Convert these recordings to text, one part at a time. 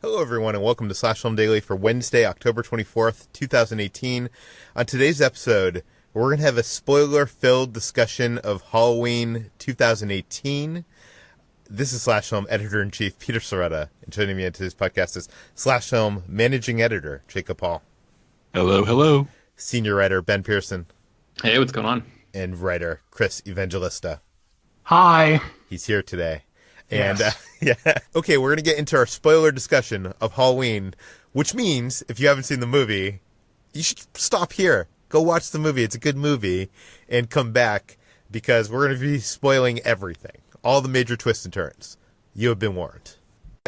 Hello, everyone, and welcome to Slash Film Daily for Wednesday, October 24th, 2018. On today's episode, we're going to have a spoiler-filled discussion of Halloween 2018. This is Slash Film Editor-in-Chief Peter Sciretta, and joining me on today's podcast is Slash Film Managing Editor Jacob Hall. Hello, hello. Senior Writer Ben Pearson. Hey, what's going on? And Writer Chris Evangelista. Hi. He's here today. Yes. And, okay, we're going to get into our spoiler discussion of Halloween, which means, if you haven't seen the movie, you should stop here. Go watch the movie. It's a good movie. And come back, because we're going to be spoiling everything. All the major twists and turns. You have been warned.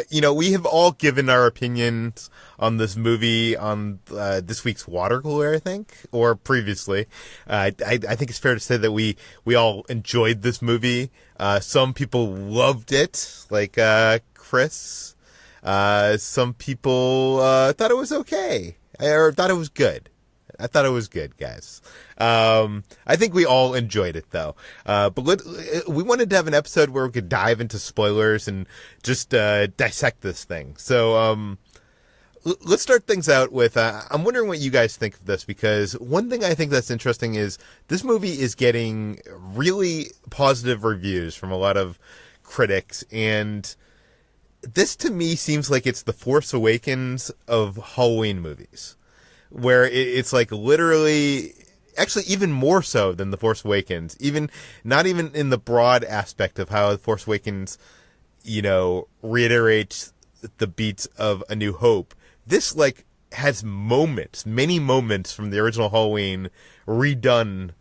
You know, we have all given our opinions on this movie on this week's water cooler, I think, or previously. I think it's fair to say that we all enjoyed this movie. Some people loved it, like Chris. Some people thought it was okay, or thought it was good. I thought it was good, guys. I think we all enjoyed it, though. But we wanted to have an episode where we could dive into spoilers and just dissect this thing. So let's start things out with, I'm wondering what you guys think of this, because one thing I think that's interesting is this movie is getting really positive reviews from a lot of critics, and this to me seems like it's the Force Awakens of Halloween movies, where it's like literally, actually even more so than The Force Awakens, not even in the broad aspect of how The Force Awakens, reiterates the beats of A New Hope. This like has many moments from the original Halloween redone,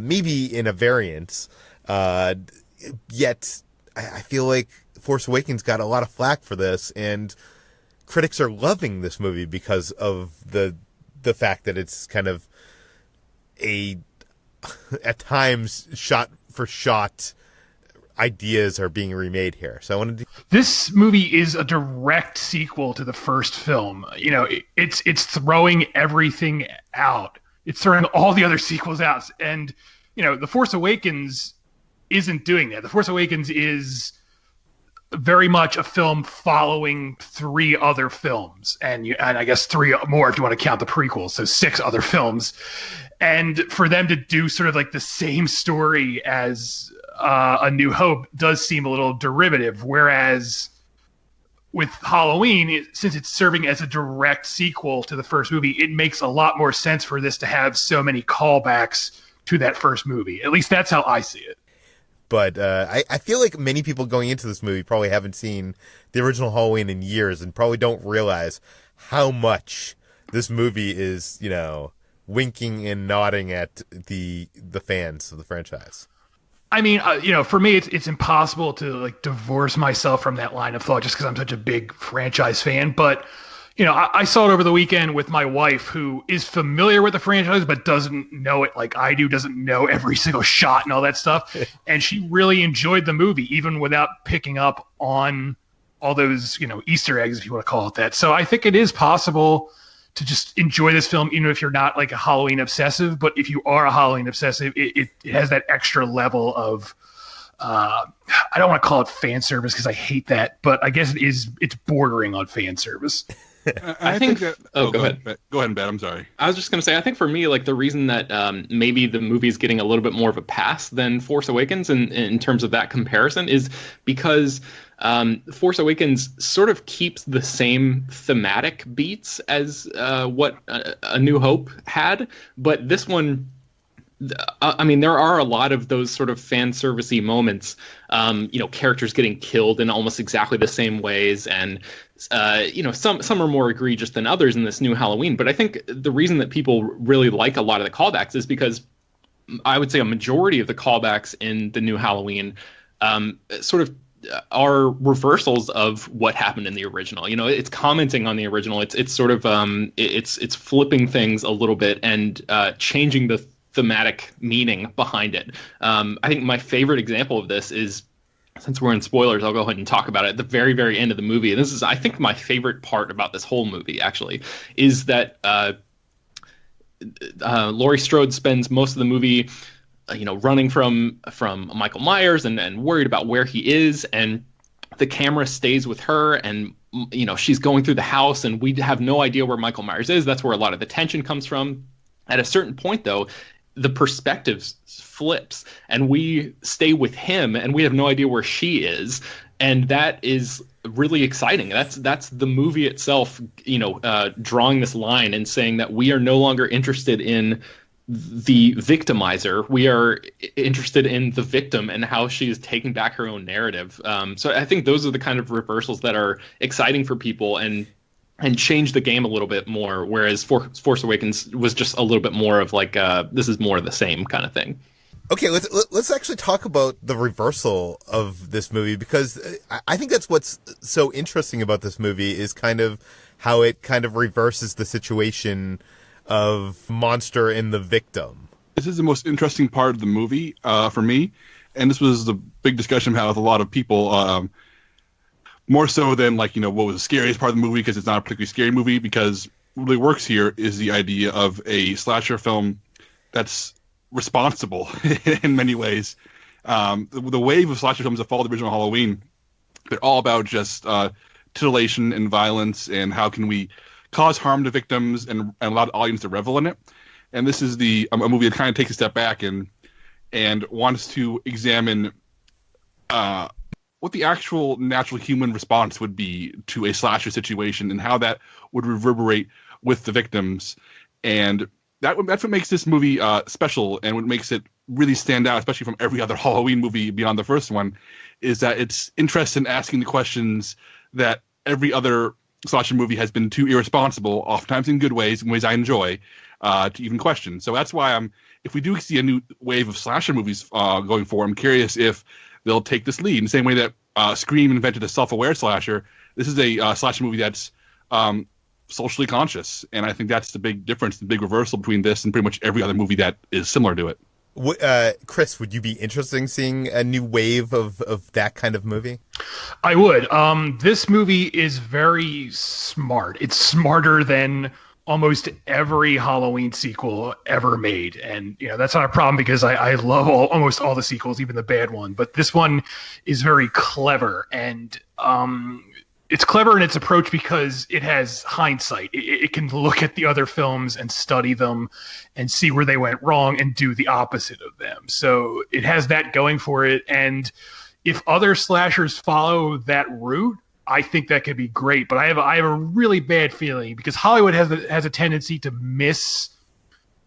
maybe in a variance, yet I feel like Force Awakens got a lot of flack for this, and critics are loving this movie because of the fact that it's kind of at times shot for shot ideas are being remade here. So I wanted to... This movie is a direct sequel to the first film. It's throwing everything out. It's throwing all the other sequels out. And, The Force Awakens isn't doing that. The Force Awakens is very much a film following three other films, and I guess three more if you want to count the prequels, so 6 other films. And for them to do sort of like the same story as A New Hope does seem a little derivative, whereas with Halloween, since it's serving as a direct sequel to the first movie, it makes a lot more sense for this to have so many callbacks to that first movie. At least that's how I see it. But I feel like many people going into this movie probably haven't seen the original Halloween in years and probably don't realize how much this movie is, winking and nodding at the fans of the franchise. I mean, for me, it's impossible to like divorce myself from that line of thought just because I'm such a big franchise fan. But I saw it over the weekend with my wife, who is familiar with the franchise but doesn't know it like I do, doesn't know every single shot and all that stuff. And she really enjoyed the movie, even without picking up on all those, Easter eggs, if you want to call it that. So I think it is possible to just enjoy this film, even if you're not like a Halloween obsessive. But if you are a Halloween obsessive, it has that extra level of, I don't want to call it fan service because I hate that, but I guess it's bordering on fan service. I think that... Oh, go ahead. Go ahead, Ben. I'm sorry. I was just going to say, I think for me, like the reason that maybe the movie is getting a little bit more of a pass than Force Awakens in terms of that comparison is because Force Awakens sort of keeps the same thematic beats as what A New Hope had, but this one... I mean, there are a lot of those sort of fan servicey moments, characters getting killed in almost exactly the same ways. And, some are more egregious than others in this new Halloween. But I think the reason that people really like a lot of the callbacks is because I would say a majority of the callbacks in the new Halloween sort of are reversals of what happened in the original. It's commenting on the original. It's sort of it's flipping things a little bit and changing the thematic meaning behind it. I think my favorite example of this is, since we're in spoilers, I'll go ahead and talk about it at the very, very end of the movie. And this is, I think, my favorite part about this whole movie, actually, is that Laurie Strode spends most of the movie, running from Michael Myers and worried about where he is. And the camera stays with her, and she's going through the house and we have no idea where Michael Myers is. That's where a lot of the tension comes from. At a certain point, though, the perspective flips and we stay with him and we have no idea where she is. And that is really exciting. That's the movie itself, drawing this line and saying that we are no longer interested in the victimizer. We are interested in the victim and how she is taking back her own narrative. So I think those are the kind of reversals that are exciting for people and change the game a little bit more. Whereas Force Awakens was just a little bit more of like, this is more of the same kind of thing. Okay, let's actually talk about the reversal of this movie, because I think that's what's so interesting about this movie is kind of how it kind of reverses the situation of monster and the victim. This is the most interesting part of the movie for me, and this was the big discussion I had with a lot of people, more so than what was the scariest part of the movie, because it's not a particularly scary movie, because what really works here is the idea of a slasher film that's responsible in many ways. The wave of slasher films that followed the original Halloween, they're all about just titillation and violence and how can we cause harm to victims and allow the audience to revel in it. And this is a movie that kind of takes a step back and wants to examine what the actual natural human response would be to a slasher situation and how that would reverberate with the victims. And that's what makes this movie special, and what makes it really stand out, especially from every other Halloween movie beyond the first one, is that it's interested in asking the questions that every other slasher movie has been too irresponsible, oftentimes in good ways, in ways I enjoy, to even question. So that's why if we do see a new wave of slasher movies going forward, I'm curious if they'll take this lead. In the same way that Scream invented a self-aware slasher, this is a slasher movie that's socially conscious, and I think that's the big difference, the big reversal between this and pretty much every other movie that is similar to it. Chris, would you be interested in seeing a new wave of that kind of movie? I would. This movie is very smart. It's smarter than almost every Halloween sequel ever made. And, that's not a problem because I love almost all the sequels, even the bad one. But this one is very clever, and it's clever in its approach because it has hindsight. It can look at the other films and study them and see where they went wrong and do the opposite of them. So it has that going for it. And if other slashers follow that route, I think that could be great. But I have a really bad feeling because Hollywood has a tendency to miss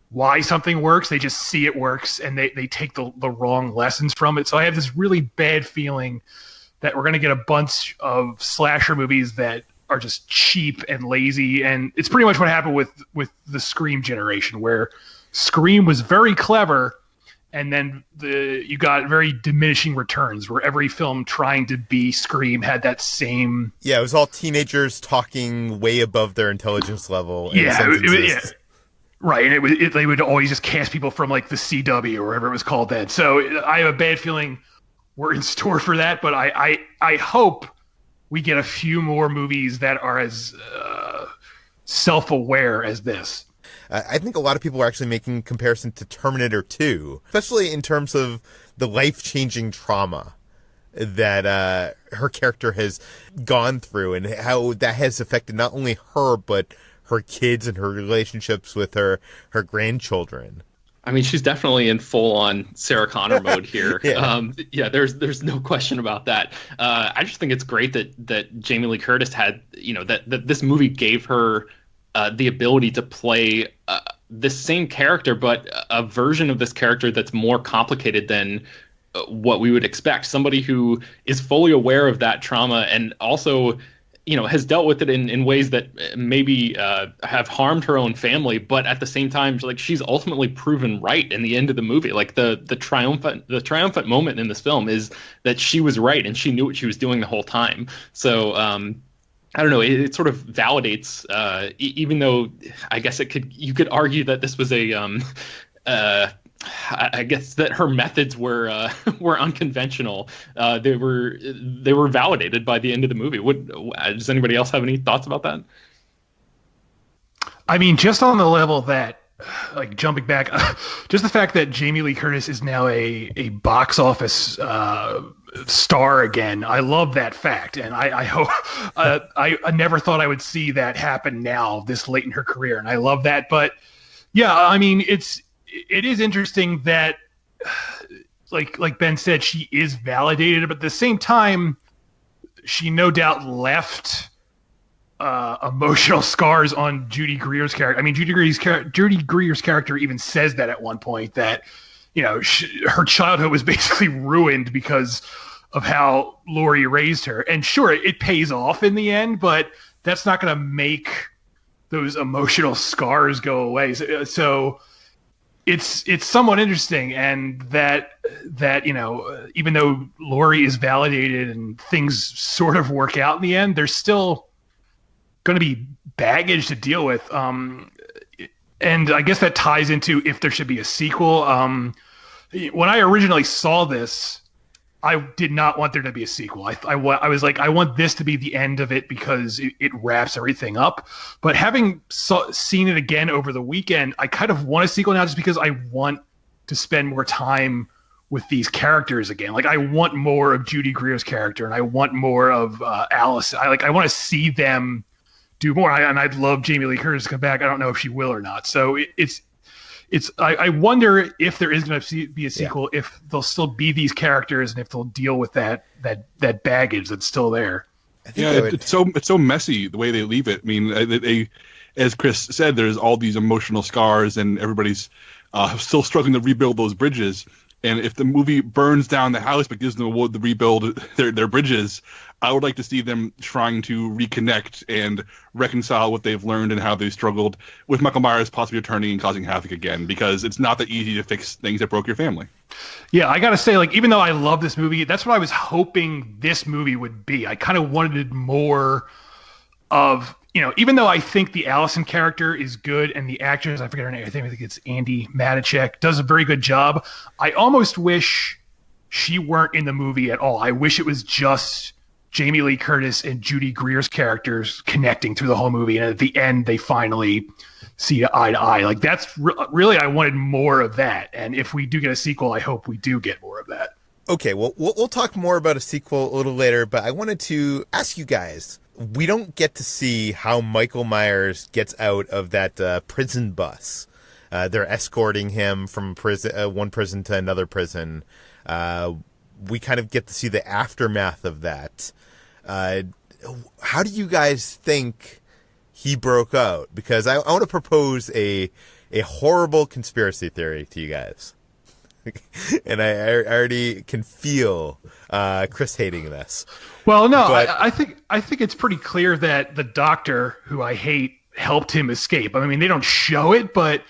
why something works. They just see it works and they take the wrong lessons from it. So I have this really bad feeling that we're going to get a bunch of slasher movies that are just cheap and lazy. And it's pretty much what happened with the Scream generation, where Scream was very clever, and then you got very diminishing returns, where every film trying to be Scream had that same... Yeah, it was all teenagers talking way above their intelligence level. Yeah, right. And they would always just cast people from like the CW or whatever it was called then. So I have a bad feeling we're in store for that, but I hope we get a few more movies that are as self-aware as this. I think a lot of people are actually making comparison to Terminator 2, especially in terms of the life-changing trauma that her character has gone through and how that has affected not only her, but her kids and her relationships with her grandchildren. I mean, she's definitely in full-on Sarah Connor mode here. Yeah. There's no question about that. I just think it's great that Jamie Lee Curtis had, that this movie gave her the ability to play this same character, but a version of this character that's more complicated than what we would expect. Somebody who is fully aware of that trauma and also has dealt with it in ways that maybe have harmed her own family, but at the same time, like, she's ultimately proven right in the end of the movie. Like the triumphant moment in this film is that she was right and she knew what she was doing the whole time. So I don't know. It sort of validates, even though I guess you could argue that this was I guess that her methods were unconventional. They were validated by the end of the movie. Does anybody else have any thoughts about that? I mean, just on the level that, like, jumping back, just the fact that Jamie Lee Curtis is now a box office star again. I love that fact, and I hope I never thought I would see that happen now this late in her career, and I love that. But yeah, I mean, it is interesting that, like Ben said, she is validated, but at the same time, she no doubt left emotional scars on Judy Greer's character. I mean, Judy Greer's character even says that at one point, that, you know, her childhood was basically ruined because of how Laurie raised her. And sure, it pays off in the end, but that's not going to make those emotional scars go away. So it's somewhat interesting, and that you know, even though Laurie is validated and things sort of work out in the end, there's still going to be baggage to deal with. And I guess that ties into if there should be a sequel. When I originally saw this, I did not want there to be a sequel. I was like, I want this to be the end of it because it wraps everything up. But having seen it again over the weekend, I kind of want a sequel now just because I want to spend more time with these characters again. Like, I want more of Judy Greer's character, and I want more of Alice. I want to see them do more. And I'd love Jamie Lee Curtis to come back. I don't know if she will or not. So I wonder if there is going to be a sequel, if there'll still be these characters, and if they'll deal with that baggage that's still there. It's so messy the way they leave it. I mean, they, as Chris said, there's all these emotional scars, and everybody's still struggling to rebuild those bridges. And if the movie burns down the house but gives them the rebuild their bridges, I would like to see them trying to reconnect and reconcile what they've learned and how they've struggled, with Michael Myers possibly returning and causing havoc again, because it's not that easy to fix things that broke your family. Yeah, I got to say, like, even though I love this movie, that's what I was hoping this movie would be. I kind of wanted more of, you know, even though I think the Allison character is good and the actress, I forget her name, I think it's Andi Matichak, does a very good job. I almost wish she weren't in the movie at all. I wish it was just Jamie Lee Curtis and Judy Greer's characters connecting through the whole movie, and at the end they finally see eye to eye. Like, that's really, I wanted more of that. And if we do get a sequel, I hope we do get more of that. Okay, well, we'll talk more about a sequel a little later, but I wanted to ask you guys, we don't get to see how Michael Myers gets out of that prison bus. They're escorting him from one prison to another prison. We kind of get to see the aftermath of that. How do you guys think he broke out? Because I want to propose a horrible conspiracy theory to you guys. And I already can feel Chris hating this. Well, no, but I think it's pretty clear that the doctor, who I hate, helped him escape. I mean, they don't show it, but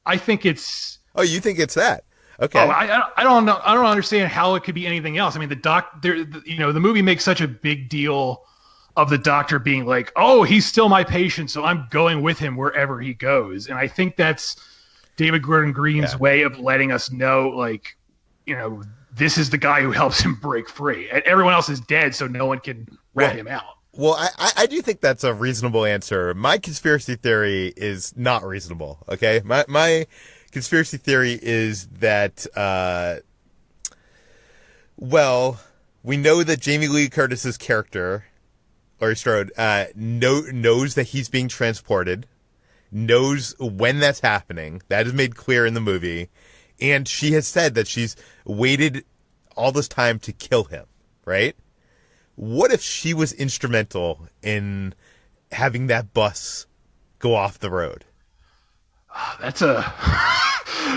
I think it's. Oh, you think it's that? Okay. Oh, I don't know. I don't understand how it could be anything else. I mean, the movie makes such a big deal of the doctor being like, "Oh, he's still my patient, so I'm going with him wherever he goes." And I think that's David Gordon Green's way of letting us know, like, you know, this is the guy who helps him break free. And everyone else is dead, so no one can rat him out. Well, I do think that's a reasonable answer. My conspiracy theory is not reasonable, okay? My conspiracy theory is that, we know that Jamie Lee Curtis's character, Laurie Strode, knows that he's being transported, knows when that's happening. That is made clear in the movie. And she has said that she's waited all this time to kill him, right? What if she was instrumental in having that bus go off the road? That's a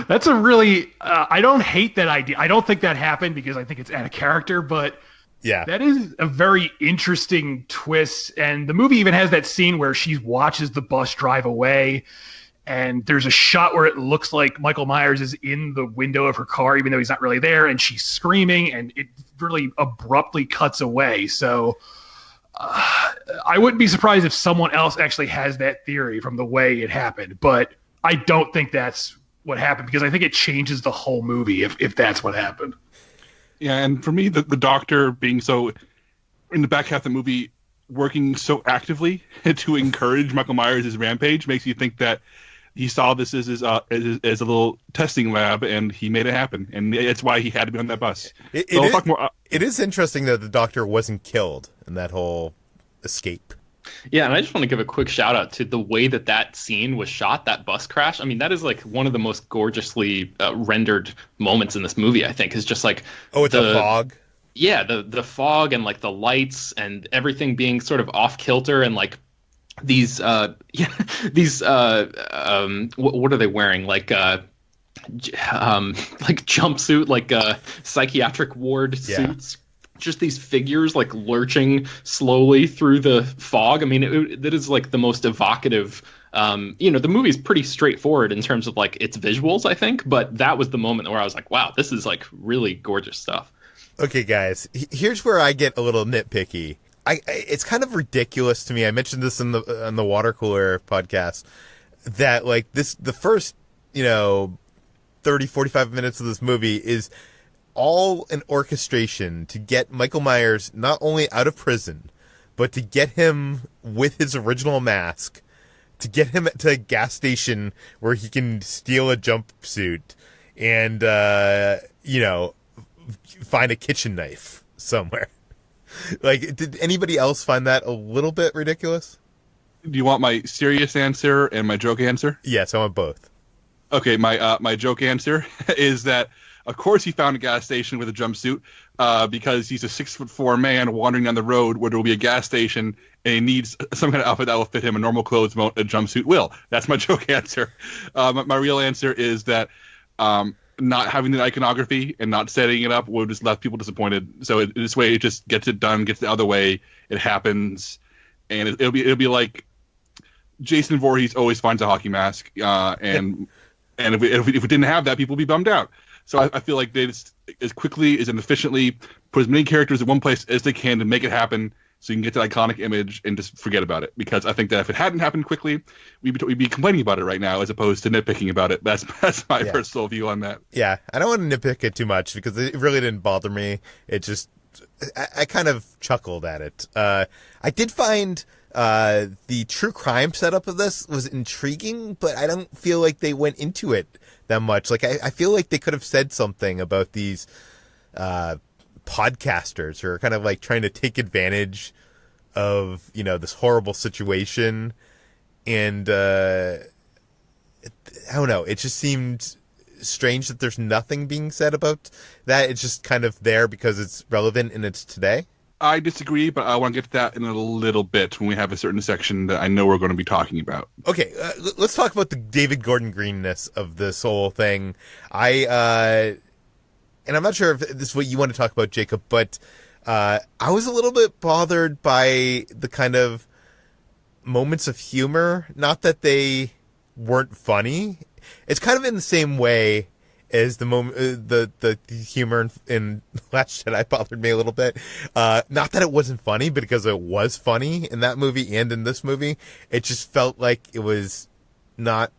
really, I don't hate that idea. I don't think that happened because I think it's out of character, but yeah, that is a very interesting twist. And the movie even has that scene where she watches the bus drive away, and there's a shot where it looks like Michael Myers is in the window of her car, even though he's not really there, and she's screaming, and it really abruptly cuts away. So I wouldn't be surprised if someone else actually has that theory from the way it happened, but I don't think that's what happened, because I think it changes the whole movie if that's what happened. Yeah, and for me, the doctor being so, in the back half of the movie, working so actively to encourage Michael Myers' rampage makes you think that he saw this as a little testing lab, and he made it happen, and it's why he had to be on that bus. We'll talk more. It is interesting that the Doctor wasn't killed in that whole escape. Yeah, and I just want to give a quick shout out to the way that scene was shot, that bus crash. I mean, that is like one of the most gorgeously rendered moments in this movie, I think, is just like... Oh, with the fog? Yeah, the fog and like the lights and everything being sort of off kilter, and like these what are they wearing? Like jumpsuit, like psychiatric ward suits. Just these figures like lurching slowly through the fog. I mean, that is like the most evocative. The movie's pretty straightforward in terms of like its visuals, I think, but that was the moment where I was like, wow, this is like really gorgeous stuff. Okay, guys, here's where I get a little nitpicky. It's kind of ridiculous to me. I mentioned this on the water cooler podcast that like the first 30, 45 minutes of this movie is all an orchestration to get Michael Myers not only out of prison, but to get him with his original mask, to get him to a gas station where he can steal a jumpsuit and, find a kitchen knife somewhere. Like, did anybody else find that a little bit ridiculous? Do you want my serious answer and my joke answer? Yes, I want both. Okay, my joke answer is that, of course, he found a gas station with a jumpsuit because he's a 6'4" man wandering down the road where there will be a gas station, and he needs some kind of outfit that will fit him. And normal clothes won't. A jumpsuit will. That's my joke answer. My real answer is that not having the iconography and not setting it up would have just left people disappointed. So this way, it just gets it done, gets it out of the way. It happens, and it'll be like Jason Voorhees always finds a hockey mask, and if we didn't have that, people would be bummed out. So I feel like they just, as quickly as efficiently put as many characters in one place as they can to make it happen, so you can get that iconic image and just forget about it. Because I think that if it hadn't happened quickly, we'd be complaining about it right now as opposed to nitpicking about it. That's my personal view on that. Yeah, I don't want to nitpick it too much because it really didn't bother me. It just, I kind of chuckled at it. I did find the true crime setup of this was intriguing, but I don't feel like they went into it that much. Like, I feel like they could have said something about these podcasters who are kind of like trying to take advantage of, this horrible situation. And I don't know. It just seemed strange that there's nothing being said about that. It's just kind of there because it's relevant and it's today. I disagree, but I want to get to that in a little bit when we have a certain section that I know we're going to be talking about. Okay, let's talk about the David Gordon Green-ness of this whole thing. And I'm not sure if this is what you want to talk about, Jacob, but I was a little bit bothered by the kind of moments of humor. Not that they weren't funny. It's kind of in the same way as the moment, the humor in Last Jedi bothered me a little bit. Not that it wasn't funny, but because it was funny in that movie and in this movie, it just felt like it was not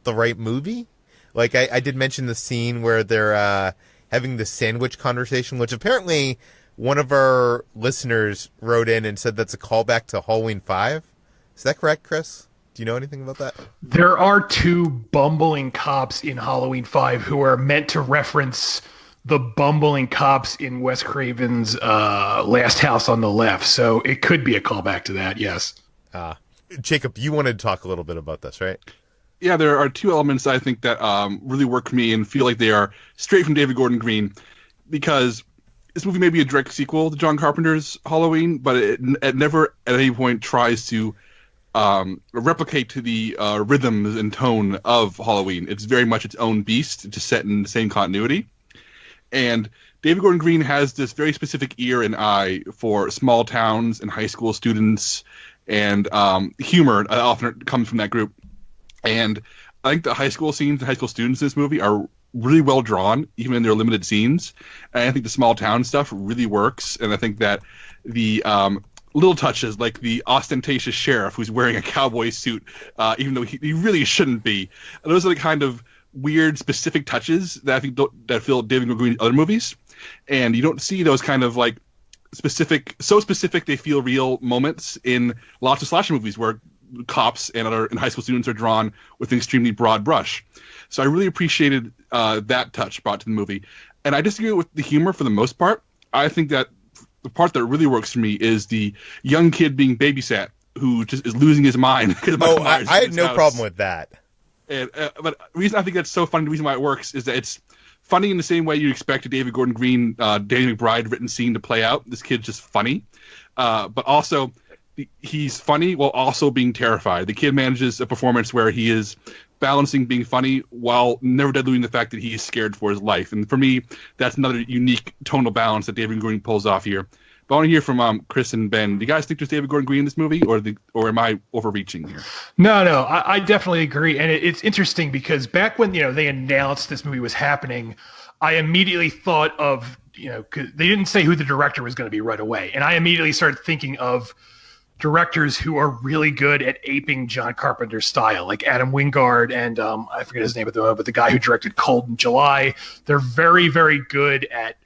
the right movie. Like I did mention the scene where they're having the sandwich conversation, which apparently one of our listeners wrote in and said that's a callback to Halloween 5. Is that correct, Chris? Do you know anything about that? There are two bumbling cops in Halloween 5 who are meant to reference the bumbling cops in Wes Craven's Last House on the Left. So it could be a callback to that, yes. Jacob, you wanted to talk a little bit about this, right? Yeah, there are two elements I think that really work for me and feel like they are straight from David Gordon Green, because this movie may be a direct sequel to John Carpenter's Halloween, but it never at any point tries to replicate to the rhythms and tone of Halloween. It's very much its own beast, just set in the same continuity. And David Gordon Green has this very specific ear and eye for small towns and high school students, and humor often comes from that group. And I think the high school scenes and high school students in this movie are really well drawn, even in their limited scenes. And I think the small town stuff really works. And I think that the little touches, like the ostentatious sheriff who's wearing a cowboy suit, even though he really shouldn't be, those are the kind of weird, specific touches that I think that fill David Gordon Green's other movies. And you don't see those kind of like specific they feel real moments in lots of slasher movies where cops and high school students are drawn with an extremely broad brush. So I really appreciated that touch brought to the movie. And I disagree with the humor for the most part. I think that the part that really works for me is the young kid being babysat who just is losing his mind. I had no problem with that. And, but the reason I think that's so funny, the reason why it works is that it's funny in the same way you expect a David Gordon Green, Danny McBride written scene to play out. This kid's just funny. But also, he's funny while also being terrified. The kid manages a performance where he is balancing being funny while never diluting the fact that he is scared for his life. And for me, that's another unique tonal balance that David Green pulls off here. But I want to hear from Chris and Ben. Do you guys think there's David Gordon Green in this movie, or am I overreaching here? No, I definitely agree. And it's interesting because back when they announced this movie was happening, I immediately thought of, 'cause they didn't say who the director was going to be right away. And I immediately started thinking of directors who are really good at aping John Carpenter's style, like Adam Wingard and I forget his name at the moment, but the guy who directed Cold in July. They're very, very good at,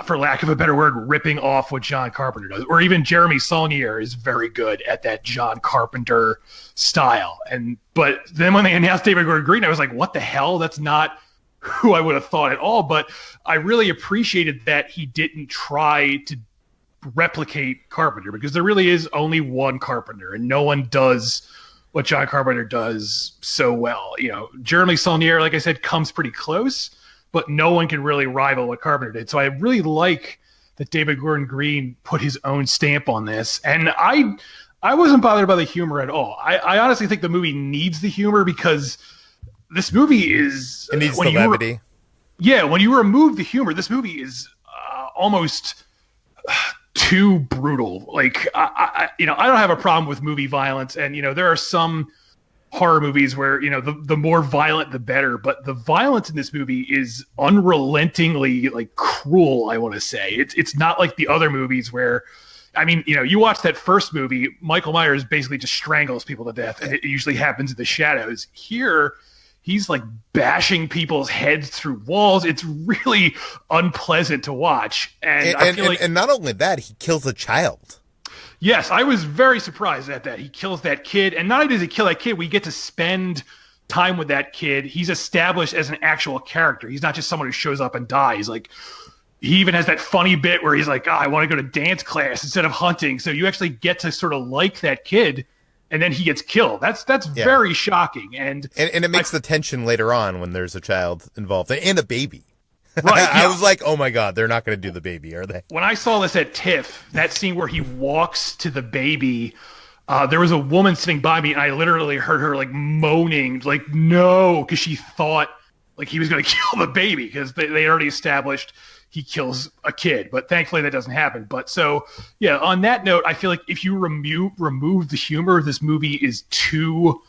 for lack of a better word, ripping off what John Carpenter does. Or even Jeremy Saulnier is very good at that John Carpenter style. But then when they announced David Gordon Green, I was like, what the hell? That's not who I would have thought at all. But I really appreciated that he didn't try to replicate Carpenter, because there really is only one Carpenter, and no one does what John Carpenter does so well. Jeremy Saulnier, like I said, comes pretty close, but no one can really rival what Carpenter did. So I really like that David Gordon Green put his own stamp on this. And I wasn't bothered by the humor at all. I honestly think the movie needs the humor, because this movie is... It needs the levity. When you remove the humor, this movie is almost too brutal. Like, I don't have a problem with movie violence. And, there are some horror movies where the more violent the better, but the violence in this movie is unrelentingly cruel. I want to say it's not like the other movies where, you watch that first movie, Michael Myers basically just strangles people to death, and it usually happens in the shadows. Here he's bashing people's heads through walls. It's really unpleasant to watch, and I feel and not only that, he kills a child. Yes, I was very surprised at that. He kills that kid, and not only does he kill that kid, we get to spend time with that kid. He's established as an actual character. He's not just someone who shows up and dies. He even has that funny bit where he's like, I want to go to dance class instead of hunting. So you actually get to sort of like that kid, and then he gets killed. That's very shocking. And it makes the tension later on when there's a child involved and a baby. Right. I was like, oh my God, they're not going to do the baby, are they? When I saw this at TIFF, that scene where he walks to the baby, there was a woman sitting by me, and I literally heard her moaning, no, because she thought he was going to kill the baby, because they already established he kills a kid. But thankfully that doesn't happen. But so, yeah, on that note, I feel like if you remove the humor, this movie is too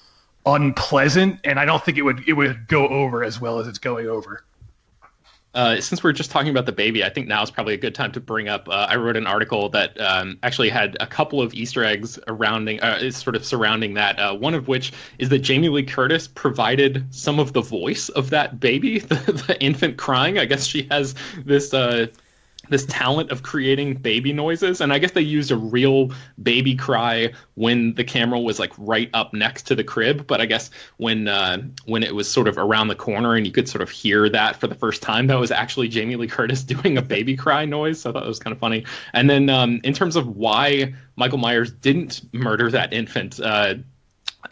unpleasant, and I don't think it would go over as well as it's going over. Since we're just talking about the baby, I think now is probably a good time to bring up. I wrote an article that actually had a couple of Easter eggs surrounding that. One of which is that Jamie Lee Curtis provided some of the voice of that baby, the infant crying. I guess she has this talent of creating baby noises, and I guess they used a real baby cry when the camera was right up next to the crib, but I guess when it was sort of around the corner and you could sort of hear that for the first time, that was actually Jamie Lee Curtis doing a baby cry noise. So I thought that was kind of funny. And then in terms of why Michael Myers didn't murder that infant,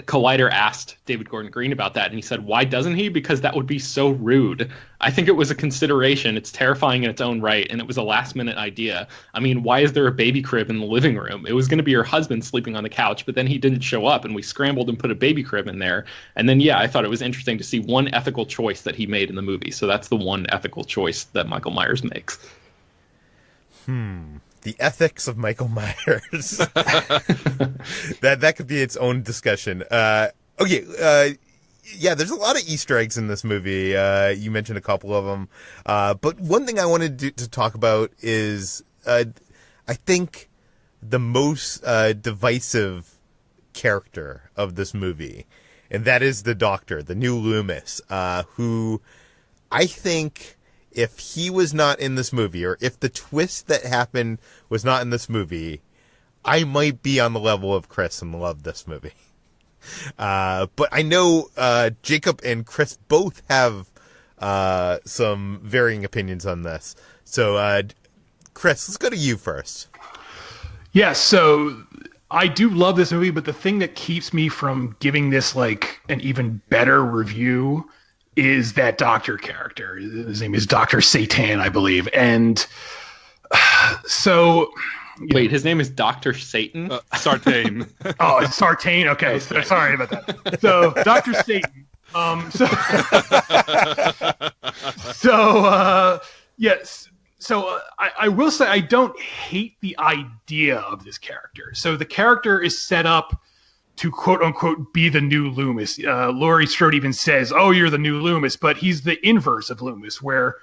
Collider asked David Gordon Green about that, and he said, why doesn't he? Because that would be so rude. I think it was a consideration. It's terrifying in its own right, and it was a last-minute idea. Why is there a baby crib in the living room? It was going to be your husband sleeping on the couch, but then he didn't show up, and we scrambled and put a baby crib in there. And then, I thought it was interesting to see one ethical choice that he made in the movie. So that's the one ethical choice that Michael Myers makes. The ethics of Michael Myers. that could be its own discussion. There's a lot of Easter eggs in this movie. You mentioned a couple of them. But one thing I wanted to talk about is I think the most divisive character of this movie, and that is the Doctor, the new Loomis, who I think... if he was not in this movie, or if the twist that happened was not in this movie, I might be on the level of Chris and love this movie. But I know Jacob and Chris both have some varying opinions on this. So, Chris, let's go to you first. Yeah, so I do love this movie, but the thing that keeps me from giving this like an even better review is that doctor character. His name is Dr. Satan, I believe. And so... Wait, his name is Dr. Satan? Sartain. Oh, it's Sartain? Okay, so, sorry about that. So, Dr. Satan. Yes. So I will say I don't hate the idea of this character. So the character is set up to quote unquote be the new Loomis. Laurie Strode even says, "Oh, you're the new Loomis," but he's the inverse of Loomis, where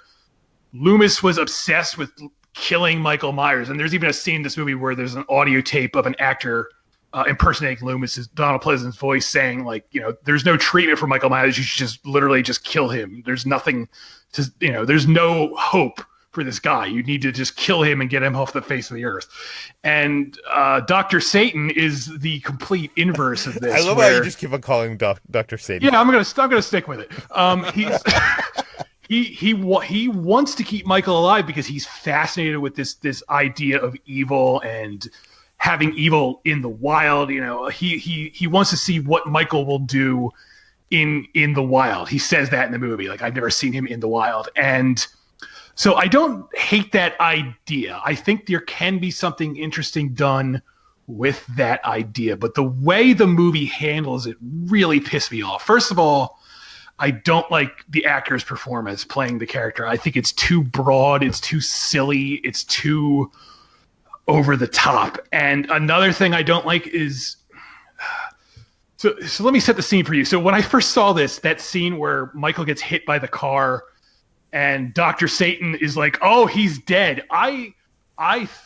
Loomis was obsessed with killing Michael Myers. And there's even a scene in this movie where there's an audio tape of an actor impersonating Loomis's Donald Pleasant's voice saying, like, you know, there's no treatment for Michael Myers. You should just literally just kill him. There's nothing to, you know, there's no hope for this guy. You need to just kill him and get him off the face of the earth. And Dr. Satan is the complete inverse of this. I love how you just keep on calling him Dr. Satan. Yeah, I'm gonna stick with it. He's he wants to keep Michael alive because he's fascinated with this idea of evil and having evil in the wild. You know, he wants to see what Michael will do in the wild. He says that in the movie. Like, I've never seen him in the wild. And so I don't hate that idea. I think there can be something interesting done with that idea. But the way the movie handles it really pissed me off. First of all, I don't like the actor's performance playing the character. I think it's too broad. It's too silly. It's too over the top. And another thing I don't like is... So let me set the scene for you. So when I first saw that scene where Michael gets hit by the car and Dr. Satan is like, oh, he's dead. I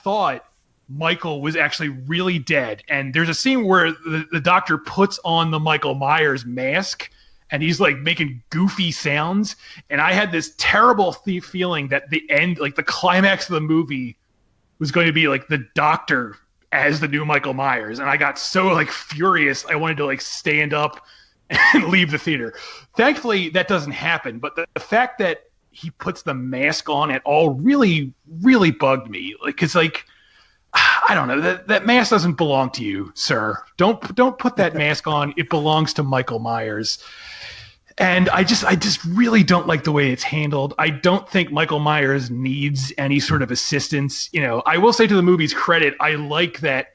thought Michael was actually really dead. And there's a scene where the doctor puts on the Michael Myers mask and he's like making goofy sounds. And I had this terrible feeling that the end, like the climax of the movie was going to be like the doctor as the new Michael Myers. And I got so like furious. I wanted to like stand up and leave the theater. Thankfully that doesn't happen. But the fact that he puts the mask on at all really, really bugged me. Like, cause like, I don't know, that mask doesn't belong to you, sir. Don't put that mask on. It belongs to Michael Myers. And I just really don't like the way it's handled. I don't think Michael Myers needs any sort of assistance. You know, I will say to the movie's credit, I like that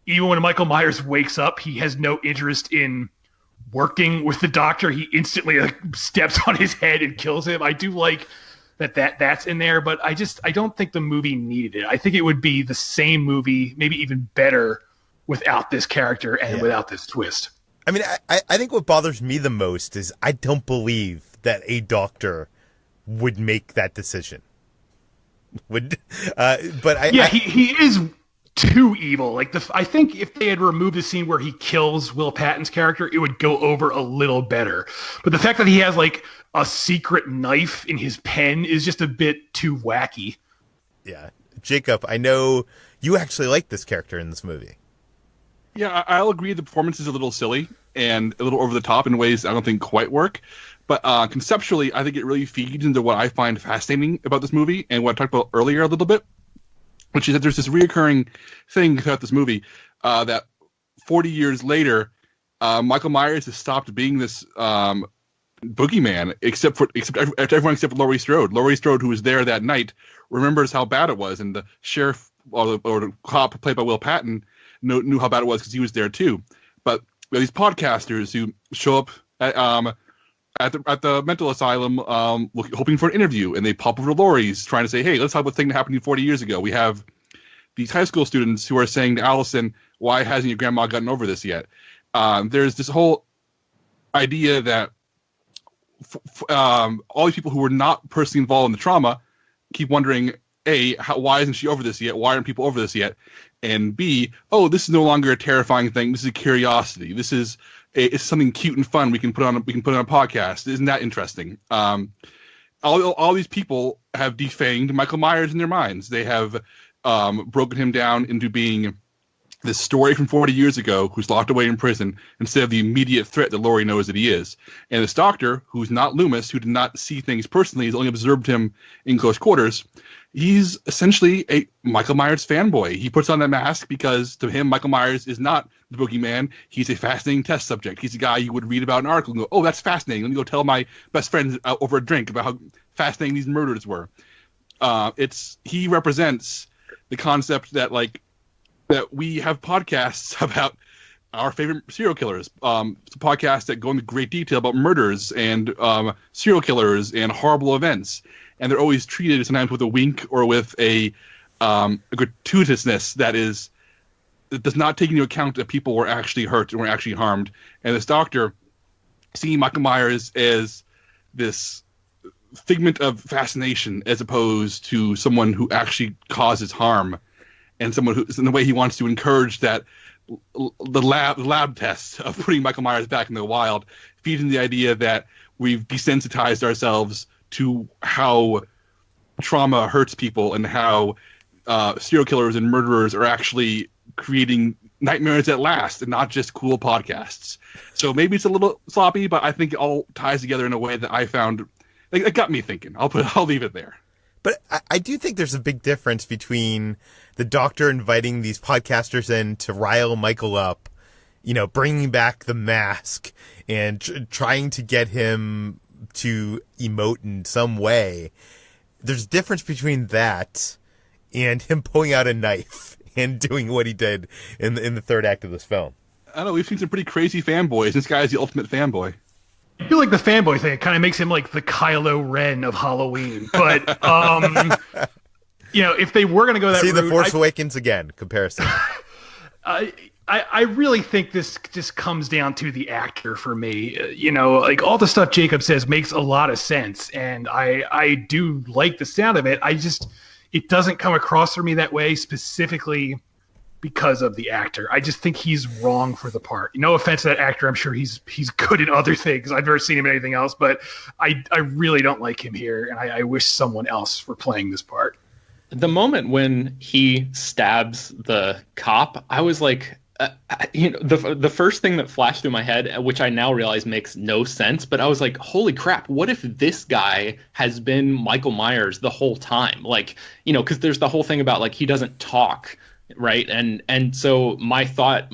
even when Michael Myers wakes up, he has no interest in working with the doctor. He instantly like steps on his head and kills him. I do like that's in there, but I don't think the movie needed it. I think it would be the same movie, maybe even better, without this character and without this twist. I mean, I think what bothers me the most is I don't believe that a doctor would make that decision. He is too evil. Like I think if they had removed the scene where he kills Will Patton's character, it would go over a little better. But the fact that he has like a secret knife in his pen is just a bit too wacky. Yeah, Jacob, I know you actually like this character in this movie. Yeah, I'll agree the performance is a little silly and a little over the top in ways I don't think quite work. But conceptually, I think it really feeds into what I find fascinating about this movie and what I talked about earlier a little bit, which is that there's this reoccurring thing throughout this movie that 40 years later, Michael Myers has stopped being this boogeyman, except everyone except for Laurie Strode. Laurie Strode, who was there that night, remembers how bad it was, and the sheriff or the cop played by Will Patton knew how bad it was because he was there too. But these podcasters who show up at the mental asylum hoping for an interview, and they pop over to Laurie's trying to say, hey, let's talk about the thing that happened to you 40 years ago. We have these high school students who are saying to Allison, why hasn't your grandma gotten over this yet? There's this whole idea that all these people who were not personally involved in the trauma keep wondering, A, why isn't she over this yet? Why aren't people over this yet? And B, oh, this is no longer a terrifying thing. This is a curiosity. This is it's something cute and fun we can put on a podcast. Isn't that interesting? All these people have defanged Michael Myers in their minds. They have broken him down into being this story from 40 years ago who's locked away in prison instead of the immediate threat that Laurie knows that he is. And this doctor, who's not Loomis, who did not see things personally, he's only observed him in close quarters, he's essentially a Michael Myers fanboy. He puts on that mask because to him, Michael Myers is not the boogeyman. He's a fascinating test subject. He's a guy you would read about in an article and go, oh, that's fascinating. Let me go tell my best friend over a drink about how fascinating these murders were. He represents the concept that that we have podcasts about our favorite serial killers, podcasts that go into great detail about murders and serial killers and horrible events, and they're always treated sometimes with a wink or with a gratuitousness that does not take into account that people were actually hurt and were actually harmed. And this doctor, seeing Michael Myers as this figment of fascination as opposed to someone who actually causes harm, and someone who, in the way he wants to encourage that the lab test of putting Michael Myers back in the wild, feeds in the idea that we've desensitized ourselves to how trauma hurts people and how serial killers and murderers are actually creating nightmares that last and not just cool podcasts. So maybe it's a little sloppy, but I think it all ties together in a way that I found it got me thinking. I'll leave it there. But I do think there's a big difference between the doctor inviting these podcasters in to rile Michael up, bringing back the mask and trying to get him to emote in some way. There's a difference between that and him pulling out a knife and doing what he did in the third act of this film. I don't know. We've seen some pretty crazy fanboys. This guy is the ultimate fanboy. I feel like the fanboy thing, it kind of makes him like the Kylo Ren of Halloween. But, if they were going to go that route... See the Force Awakens again, comparison. I really think this just comes down to the actor for me. All the stuff Jacob says makes a lot of sense. And I do like the sound of it. It doesn't come across for me that way specifically because of the actor. I just think he's wrong for the part. No offense to that actor. I'm sure he's good in other things. I've never seen him in anything else, but I really don't like him here, and I wish someone else were playing this part. The moment when he stabs the cop, I was like, the first thing that flashed through my head, which I now realize makes no sense, but I was like, holy crap, what if this guy has been Michael Myers the whole time? Because there's the whole thing about he doesn't talk, right? And so my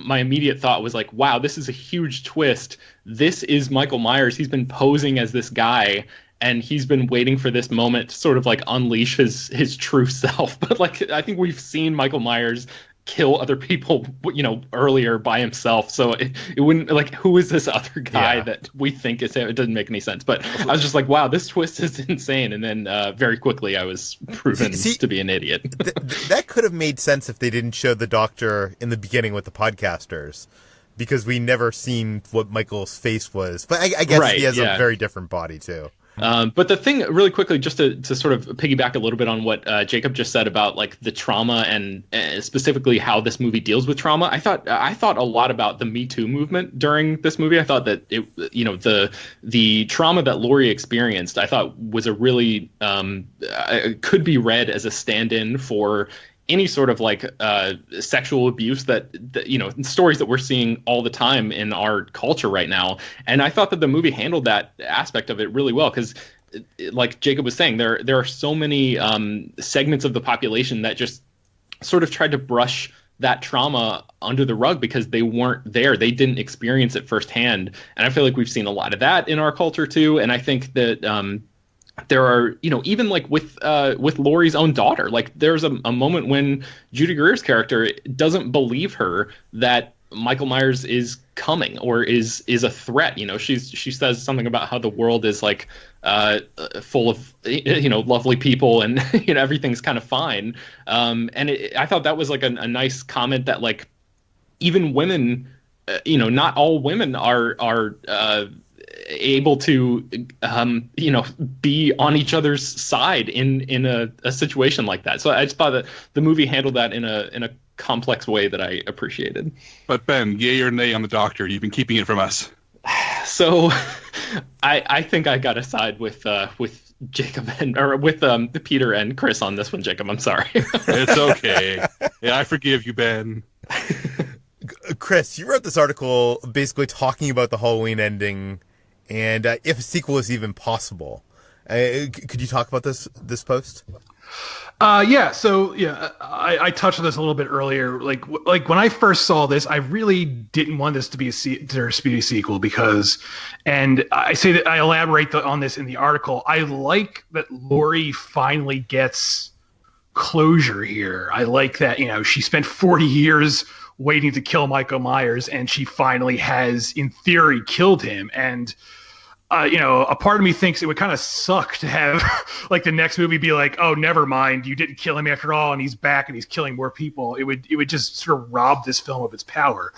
immediate thought was like, wow, this is a huge twist. This is Michael Myers. He's been posing as this guy, and he's been waiting for this moment to sort of unleash his true self. But I think we've seen Michael Myers kill other people, earlier by himself. So it wouldn't who is this other guy that we think is him? It doesn't make any sense. But I was just like, wow, this twist is insane. And then very quickly I was proven to be an idiot. That could have made sense if they didn't show the doctor in the beginning with the podcasters, because we never seen what Michael's face was. But I guess he has a very different body too. But the thing, really quickly, just to sort of piggyback a little bit on what Jacob just said about the trauma and specifically how this movie deals with trauma, I thought a lot about the Me Too movement during this movie. I thought that the trauma that Laurie experienced, I thought was a really could be read as a stand-in for any sort of sexual abuse that stories that we're seeing all the time in our culture right now. And I thought that the movie handled that aspect of it really well, because like Jacob was saying, there are so many segments of the population that just sort of tried to brush that trauma under the rug because they weren't there. They didn't experience it firsthand. And I feel like we've seen a lot of that in our culture too. And I think that there are, even with Laurie's own daughter, there's a moment when Judy Greer's character doesn't believe her that Michael Myers is coming or is a threat. She says something about how the world is full of lovely people and everything's kind of fine. And I thought that was a nice comment that even women, not all women are able to be on each other's side in a situation like that. So I just thought that the movie handled that in a complex way that I appreciated. But Ben, yay or nay on the doctor? You've been keeping it from us. So I think I got to side with Jacob with Peter and Chris on this one. Jacob, I'm sorry. It's okay. Yeah, I forgive you, Ben. Chris, you wrote this article basically talking about the Halloween ending and if a sequel is even possible. Could you talk about this post? I touched on this a little bit earlier. Like when I first saw this, I really didn't want this to be a speedy sequel because, and I say that I elaborate on this in the article. I like that Laurie finally gets closure here. I like that, she spent 40 years waiting to kill Michael Myers, and she finally has, in theory, killed him. And a part of me thinks it would kind of suck to have like the next movie be like, oh, never mind, you didn't kill him after all, and he's back and he's killing more people. It would just sort of rob this film of its power.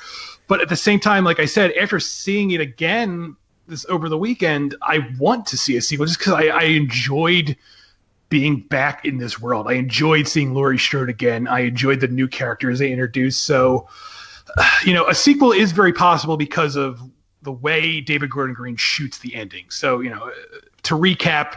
But at the same time, like I said, after seeing it again this over the weekend, I want to see a sequel just because I enjoyed being back in this world. I enjoyed seeing Laurie Strode again. I enjoyed the new characters they introduced. So, a sequel is very possible because of the way David Gordon Green shoots the ending. So, to recap,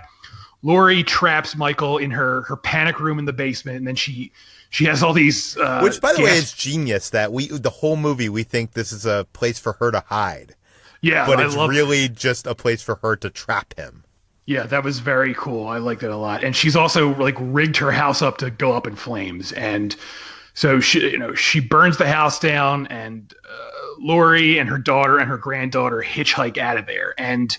Laurie traps Michael in her panic room in the basement, and then she has all these which, by the way, is genius that the whole movie we think this is a place for her to hide. Yeah, but it's really just a place for her to trap him. Yeah, that was very cool. I liked it a lot. And she's also like rigged her house up to go up in flames. And so she burns the house down, and Laurie and her daughter and her granddaughter hitchhike out of there. And,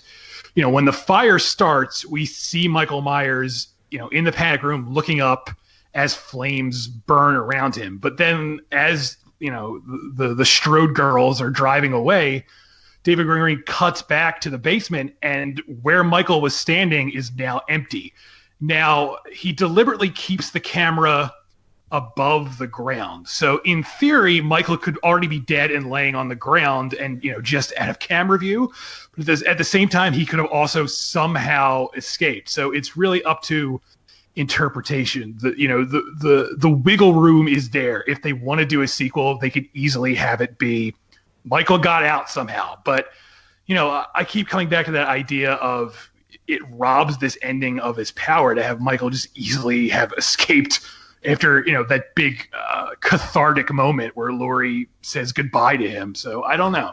when the fire starts, we see Michael Myers, in the panic room looking up as flames burn around him. But then as, the Strode girls are driving away, David Green cuts back to the basement, and where Michael was standing is now empty. Now, he deliberately keeps the camera above the ground. So in theory, Michael could already be dead and laying on the ground and, just out of camera view. But at the same time, he could have also somehow escaped. So it's really up to interpretation. The wiggle room is there. If they want to do a sequel, they could easily have it be Michael got out somehow. But, I keep coming back to that idea of it robs this ending of its power to have Michael just easily have escaped after, that big cathartic moment where Laurie says goodbye to him. So I don't know.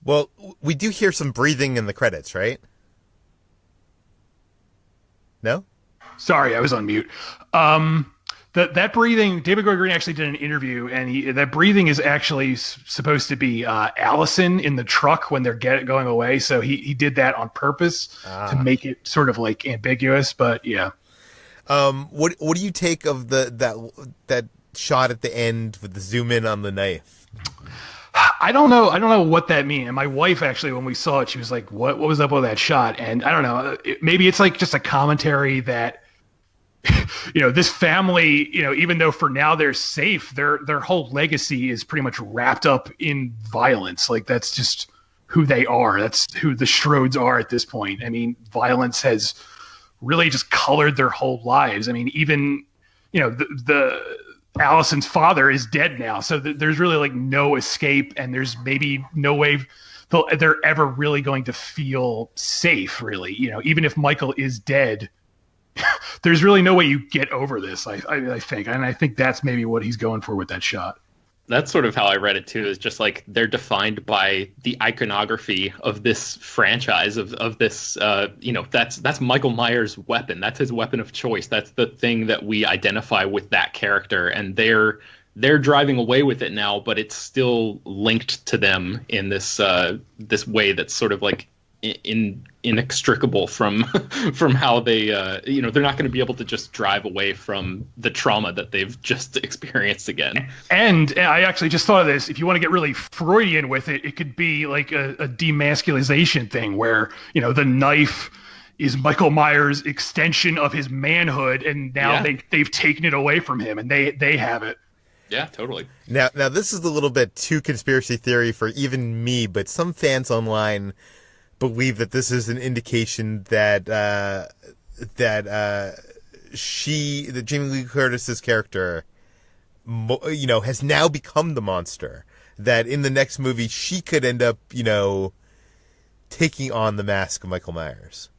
Well, we do hear some breathing in the credits, right? No? Sorry, I was on mute. That breathing, David Gordon Green actually did an interview, and that breathing is actually supposed to be Allison in the truck when they're going away. So he did that on purpose to make it sort of like ambiguous. But yeah. What do you take of that shot at the end with the zoom in on the knife? I don't know what that means. And my wife actually, when we saw it, she was like, "What was up with that shot?" And I don't know. Maybe it's like just a commentary that. This family, even though for now they're safe, their whole legacy is pretty much wrapped up in violence. Like that's just who they are. That's who the Strodes are at this point. I mean, violence has really just colored their whole lives. I mean, even, the Allison's father is dead now. So there's really like no escape, and there's maybe no way they're ever really going to feel safe, really. Even if Michael is dead, there's really no way you get over this, I think. And I think that's maybe what he's going for with that shot. That's sort of how I read it too, is just like they're defined by the iconography of this franchise of this, that's Michael Myers' weapon. That's his weapon of choice. That's the thing that we identify with that character. And they're driving away with it now, but it's still linked to them in this way that's sort of like inextricable from how they they're not going to be able to just drive away from the trauma that they've just experienced again. And I actually just thought of this. If you want to get really Freudian with it, it could be like a demasculization thing where the knife is Michael Myers' extension of his manhood, and now they've taken it away from him, and they have it. Yeah, totally. Now this is a little bit too conspiracy theory for even me, but some fans online believe that this is an indication that Jamie Lee Curtis's character, has now become the monster. That in the next movie she could end up, taking on the mask of Michael Myers.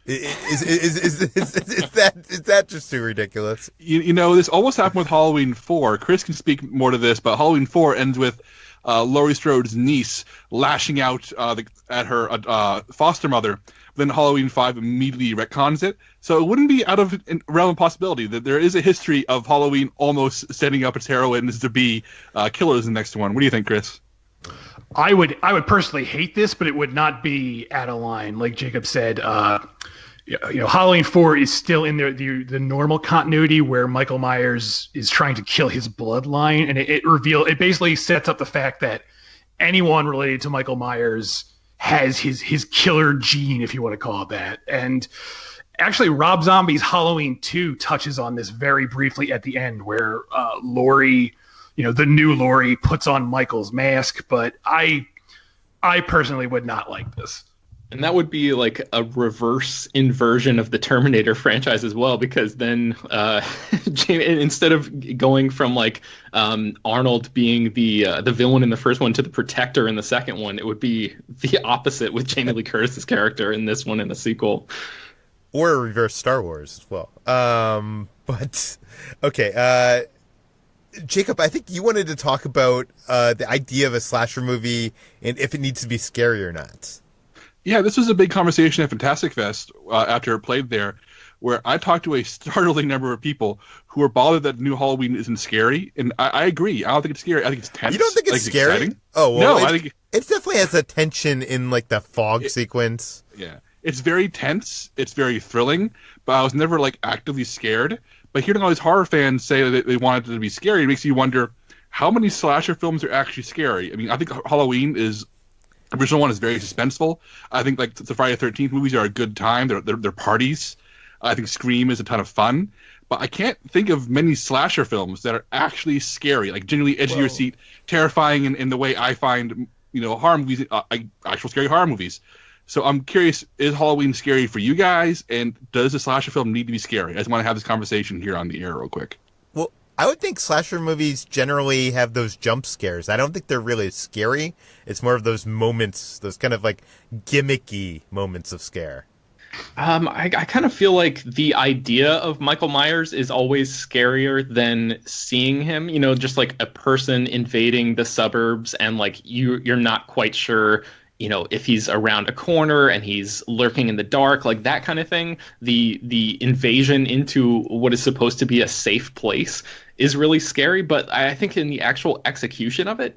Is that just too ridiculous? This almost happened with Halloween 4. Chris can speak more to this, but Halloween 4 ends with Laurie Strode's niece lashing out at her foster mother. Then Halloween 5 immediately retcons it. So it wouldn't be out of realm of possibility that there is a history of Halloween almost setting up its heroines to be killers in the next one. What do you think, Chris? I would personally hate this, but it would not be out of line. Like Jacob said, Halloween 4 is still in the normal continuity where Michael Myers is trying to kill his bloodline, and it basically sets up the fact that anyone related to Michael Myers has his killer gene, if you want to call it that. And actually, Rob Zombie's Halloween 2 touches on this very briefly at the end, where Laurie, the new Laurie, puts on Michael's mask. But I personally would not like this. And that would be like a reverse inversion of the Terminator franchise as well, because then instead of going from like Arnold being the villain in the first one to the protector in the second one, it would be the opposite with Jamie Lee Curtis's character in this one in the sequel. Or a reverse Star Wars as well. But okay, Jacob, I think you wanted to talk about the idea of a slasher movie and if it needs to be scary or not. Yeah, this was a big conversation at Fantastic Fest after it played there, where I talked to a startling number of people who were bothered that New Halloween isn't scary, and I agree. I don't think it's scary. I think it's tense. You don't think it's scary? Exciting. Oh, well, no, I think it definitely has a tension in like the fog sequence. Yeah, it's very tense. It's very thrilling, but I was never like actively scared. But hearing all these horror fans say that they wanted it to be scary makes you wonder how many slasher films are actually scary. I mean, I think Halloween is. The original one is very suspenseful. I think like the Friday the 13th movies are a good time. They're parties. I think Scream is a ton of fun. But I can't think of many slasher films that are actually scary, like genuinely edge of your seat, terrifying in the way I find horror movies, actual scary horror movies. So I'm curious, is Halloween scary for you guys? And does a slasher film need to be scary? I just want to have this conversation here on the air real quick. Well, I would think slasher movies generally have those jump scares. I don't think they're really scary. It's more of those moments, those kind of like gimmicky moments of scare. I kind of feel like the idea of Michael Myers is always scarier than seeing him, just like a person invading the suburbs and like you're not quite sure, if he's around a corner and he's lurking in the dark, like that kind of thing. The invasion into what is supposed to be a safe place is really scary, but I think in the actual execution of it,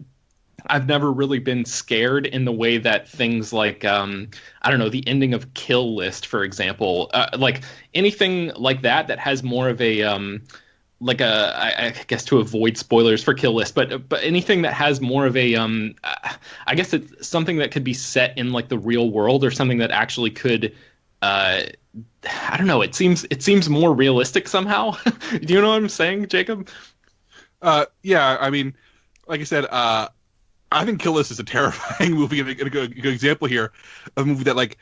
I've never really been scared in the way that things like, the ending of Kill List, for example, like anything like that has more of a, I guess to avoid spoilers for Kill List, but anything that has more of a, I guess it's something that could be set in like the real world or something that actually could, I don't know. It seems more realistic somehow. Do you know what I'm saying, Jacob? Yeah. I mean, like I said, I think Kill List is a terrifying movie, and a good example here of a movie that like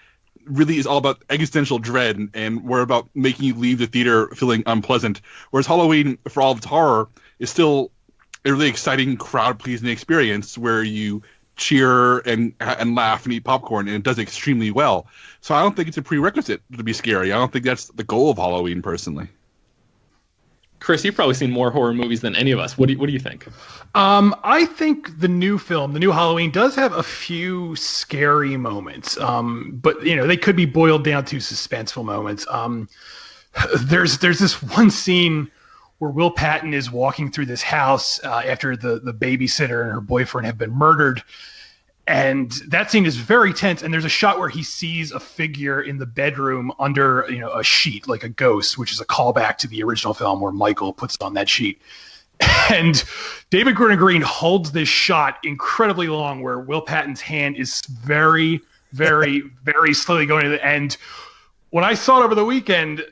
really is all about existential dread, and we're about making you leave the theater feeling unpleasant. Whereas Halloween, for all of its horror, is still a really exciting, crowd-pleasing experience where you cheer and laugh and eat popcorn, and it does extremely well. So I don't think it's a prerequisite to be scary. I don't think that's the goal of Halloween, personally. Chris, you've probably seen more horror movies than any of us. What do you think? I think the new Halloween, does have a few scary moments, but they could be boiled down to suspenseful moments. There's this one scene where Will Patton is walking through this house after the babysitter and her boyfriend have been murdered. And that scene is very tense. And there's a shot where he sees a figure in the bedroom under, a sheet, like a ghost, which is a callback to the original film where Michael puts on that sheet. And David Gordon Green holds this shot incredibly long where Will Patton's hand is very, very, very slowly going to the end. When I saw it over the weekend,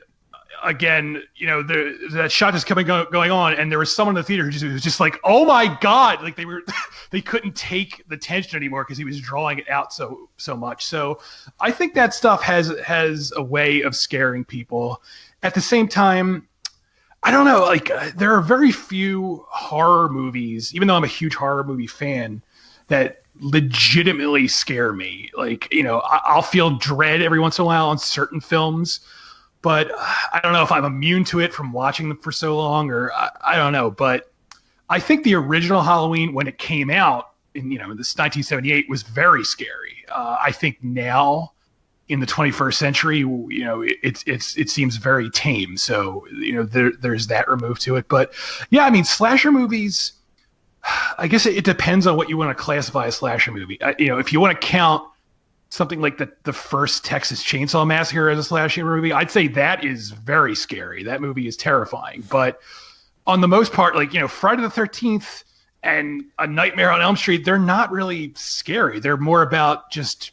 again, that shot just kept going on, and there was someone in the theater who was just like, "Oh my god!" Like they couldn't take the tension anymore because he was drawing it out so much. So I think that stuff has a way of scaring people. At the same time, I don't know. Like there are very few horror movies, even though I'm a huge horror movie fan, that legitimately scare me. Like I'll feel dread every once in a while on certain films. But I don't know if I'm immune to it from watching them for so long, or I don't know. But I think the original Halloween, when it came out, this 1978 was very scary. I think now in the 21st century, it seems very tame. So, there's that removed to it. But yeah, I mean, slasher movies, I guess it depends on what you want to classify a slasher movie. If you want to count something like the first Texas Chainsaw Massacre as a slasher movie, I'd say that is very scary. That movie is terrifying. But on the most part, Friday the 13th and A Nightmare on Elm Street, they're not really scary. They're more about just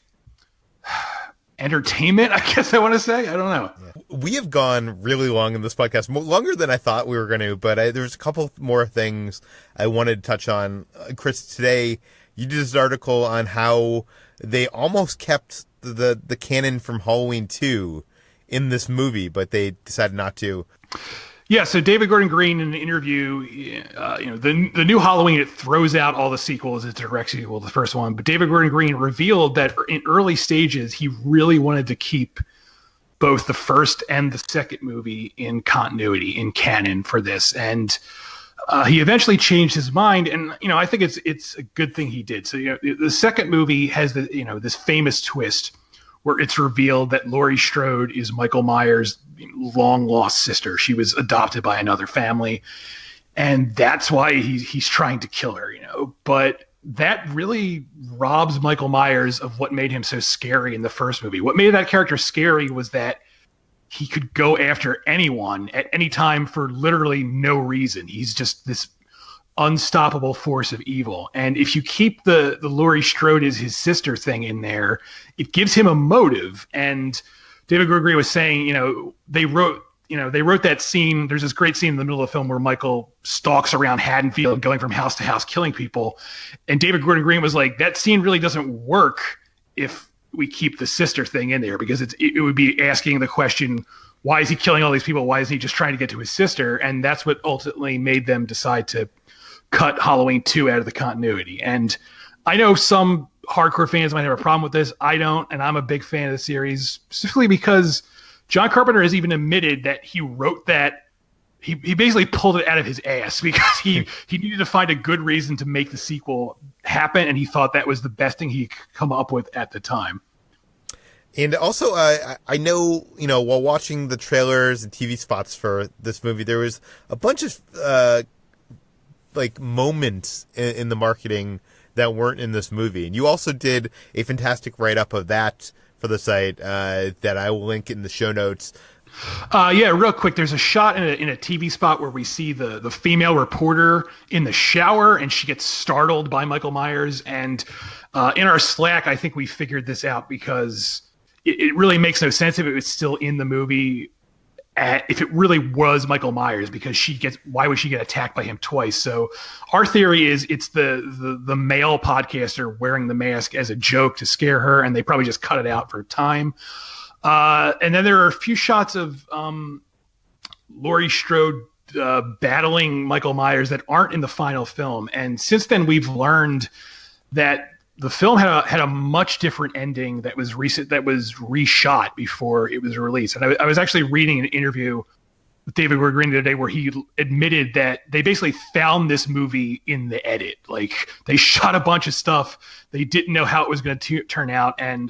entertainment, I guess I want to say. I don't know. Yeah. We have gone really long in this podcast, longer than I thought we were going to, but there's a couple more things I wanted to touch on. Chris, today you did this article on how they almost kept the canon from Halloween 2 in this movie, but they decided not to. Yeah, so David Gordon Green in an interview, the new Halloween, it throws out all the sequels. It's a direct sequel to the first one. But David Gordon Green revealed that in early stages, he really wanted to keep both the first and the second movie in continuity, in canon for this. And he eventually changed his mind. And, I think it's a good thing he did. So, the second movie has this famous twist where it's revealed that Laurie Strode is Michael Myers' long-lost sister. She was adopted by another family, and that's why he's trying to kill her, But that really robs Michael Myers of what made him so scary in the first movie. What made that character scary was that he could go after anyone at any time for literally no reason. He's just this unstoppable force of evil. And if you keep the Laurie Strode is his sister thing in there, it gives him a motive. And David Gregory was saying, they wrote that scene. There's this great scene in the middle of the film where Michael stalks around Haddonfield, going from house to house, killing people. And David Gordon Green was like, that scene really doesn't work if we keep the sister thing in there, because it would be asking the question, why is he killing all these people? Why isn't he just trying to get to his sister? And that's what ultimately made them decide to cut Halloween 2 out of the continuity. And I know some hardcore fans might have a problem with this. I don't, and I'm a big fan of the series, specifically because John Carpenter has even admitted that he wrote that. He basically pulled it out of his ass because he needed to find a good reason to make the sequel happen, and he thought that was the best thing he could come up with at the time. And also, I know, while watching the trailers and TV spots for this movie, there was a bunch of moments in the marketing that weren't in this movie. And you also did a fantastic write-up of that for the site that I will link in the show notes. Yeah, real quick, there's a shot in a TV spot where we see the female reporter in the shower, and she gets startled by Michael Myers. And in our Slack, I think we figured this out because it really makes no sense if it was still in the movie. If it really was Michael Myers, because why would she get attacked by him twice? So our theory is it's the male podcaster wearing the mask as a joke to scare her, and they probably just cut it out for time. And then there are a few shots of Laurie Strode battling Michael Myers that aren't in the final film. And since then, we've learned that the film had a much different ending that was reshot before it was released. And I was actually reading an interview with David Green the other day where he admitted that they basically found this movie in the edit. Like, they shot a bunch of stuff. They didn't know how it was going to turn out. And,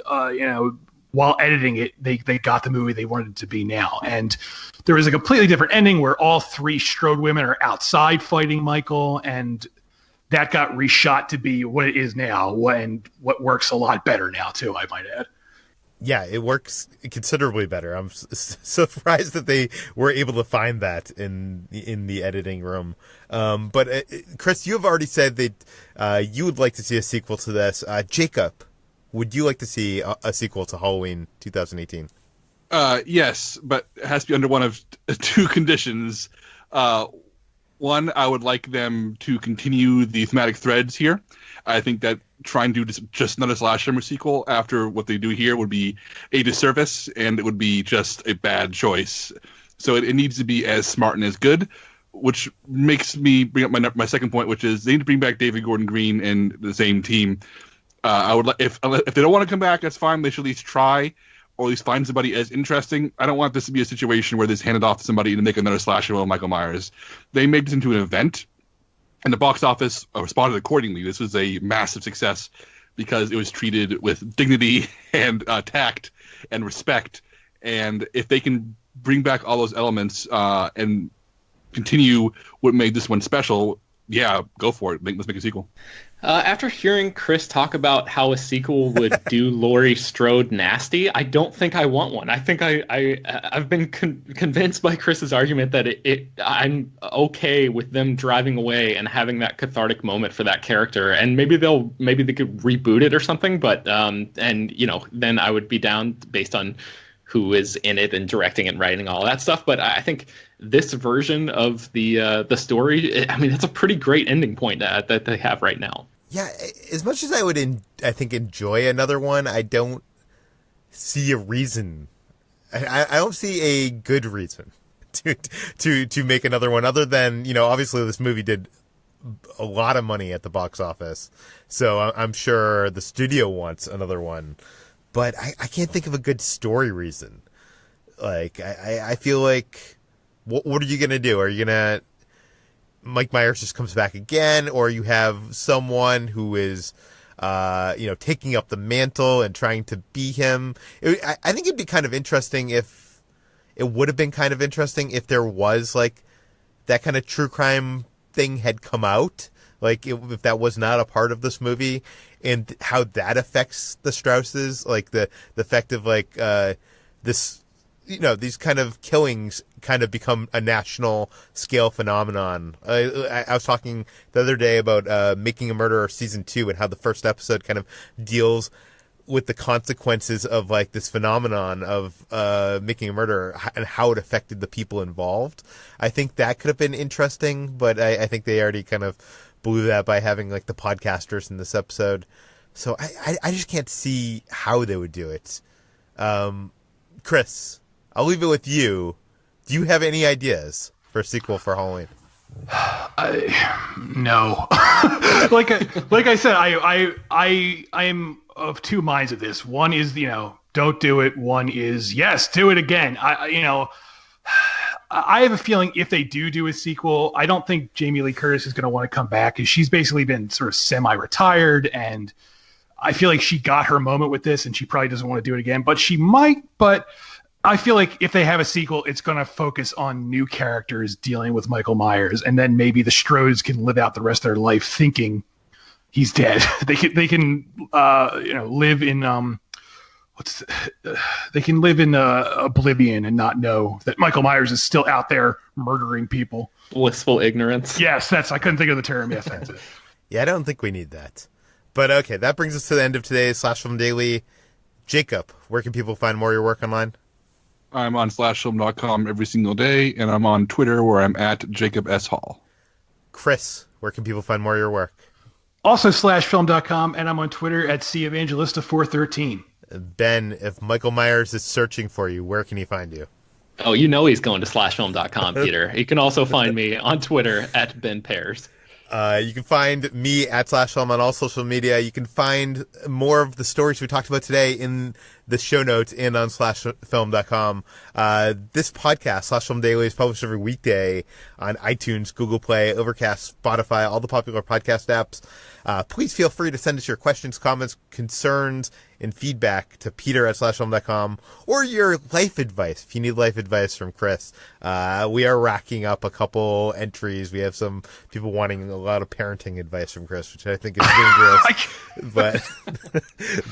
while editing it, they got the movie they wanted it to be now. And there was a completely different ending where all three Strode women are outside fighting Michael, and that got reshot to be what it is now, and what works a lot better now, too, I might add. Yeah, it works considerably better. I'm surprised that they were able to find that in the editing room. But Chris, you have already said that you would like to see a sequel to this. Jacob, would you like to see a sequel to Halloween 2018? Yes, but it has to be under one of two conditions. One, I would like them to continue the thematic threads here. I think that trying to do just another slasher sequel after what they do here would be a disservice, and it would be just a bad choice. So it needs to be as smart and as good, which makes me bring up my second point, which is they need to bring back David Gordon Green and the same team. I would if they don't want to come back, that's fine. They should at least try, or at least find somebody as interesting. I don't want this to be a situation where this handed off to somebody to make another slasher with Michael Myers. They made this into an event, And the box office responded accordingly. This was a massive success because it was treated with dignity and tact and respect. And if they can bring back all those elements and continue what made this one special, yeah, go for it. Let's make a sequel. After hearing Chris talk about how a sequel would do Laurie Strode nasty, I don't think I want one. I think I've been convinced by Chris's argument that I'm okay with them driving away and having that cathartic moment for that character. And maybe they could reboot it or something. But and you know, then I would be down based on who is in it and directing and writing all that stuff. But I think this version of the story, I mean, it's a pretty great ending point that they have right now. Yeah, as much as I would, I think, enjoy another one, I don't see a reason. I don't see a good reason to make another one, other than, you know, obviously this movie did a lot of money at the box office, so I'm sure the studio wants another one. But I can't think of a good story reason. Like, I feel like, what are you going to do? Are you going to... Mike Myers just comes back again, or you have someone who is, taking up the mantle and trying to be him. I think it'd be kind of interesting if... It would have been kind of interesting if there was, like, that kind of true crime thing had come out. Like, if that was not a part of this movie, and how that affects the Strausses, like the effect of like this, you know, these kind of killings kind of become a national scale phenomenon. I was talking the other day about Making a Murderer season 2 and how the first episode kind of deals with the consequences of like this phenomenon of making a murderer and how it affected the people involved. I think that could have been interesting, but I think they already kind of blew that by having like the podcasters in this episode. So I just can't see how they would do it. Chris, I'll leave it with you. Do you have any ideas for a sequel for Halloween? No. like I said, I am of two minds of this. One is, you know, don't do it. One is, yes, do it again. I have a feeling if they do a sequel, I don't think Jamie Lee Curtis is going to want to come back, because she's basically been sort of semi-retired, and I feel like she got her moment with this, and she probably doesn't want to do it again. But she might. But I feel like if they have a sequel, it's going to focus on new characters dealing with Michael Myers, and then maybe the Strodes can live out the rest of their life thinking he's dead. They can live in they can live in oblivion and not know that Michael Myers is still out there murdering people. Blissful ignorance. Yes, I couldn't think of the term. Yes, that's it. Yeah, I don't think we need that. But okay, that brings us to the end of today's Slash Film Daily. Jacob, where can people find more of your work online? I'm on slashfilm.com every single day, and I'm on Twitter where I'm at Jacob S. Hall. Chris, where can people find more of your work? Also slashfilm.com, and I'm on Twitter at Evangelista413. Ben, if Michael Myers is searching for you, where can he find you? Oh, you know he's going to slashfilm.com, Peter. You can also find me on Twitter at Ben Pearson. You can find me at SlashFilm on all social media. You can find more of the stories we talked about today in the show notes and on slashfilm.com. This podcast, Slash Film Daily, is published every weekday on iTunes, Google Play, Overcast, Spotify, all the popular podcast apps. Please feel free to send us your questions, comments, concerns, and feedback to Peter at slashfilm.com, or your life advice if you need life advice from Chris. We are racking up a couple entries. We have some people wanting a lot of parenting advice from Chris, which I think is dangerous.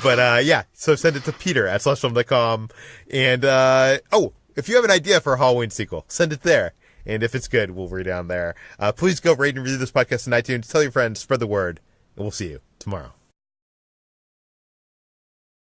but yeah, so send it to Peter at slashfilm.com. And if you have an idea for a Halloween sequel, send it there. And if it's good, we'll read it on there. Please go rate and review this podcast on iTunes. Tell your friends, spread the word, and we'll see you tomorrow.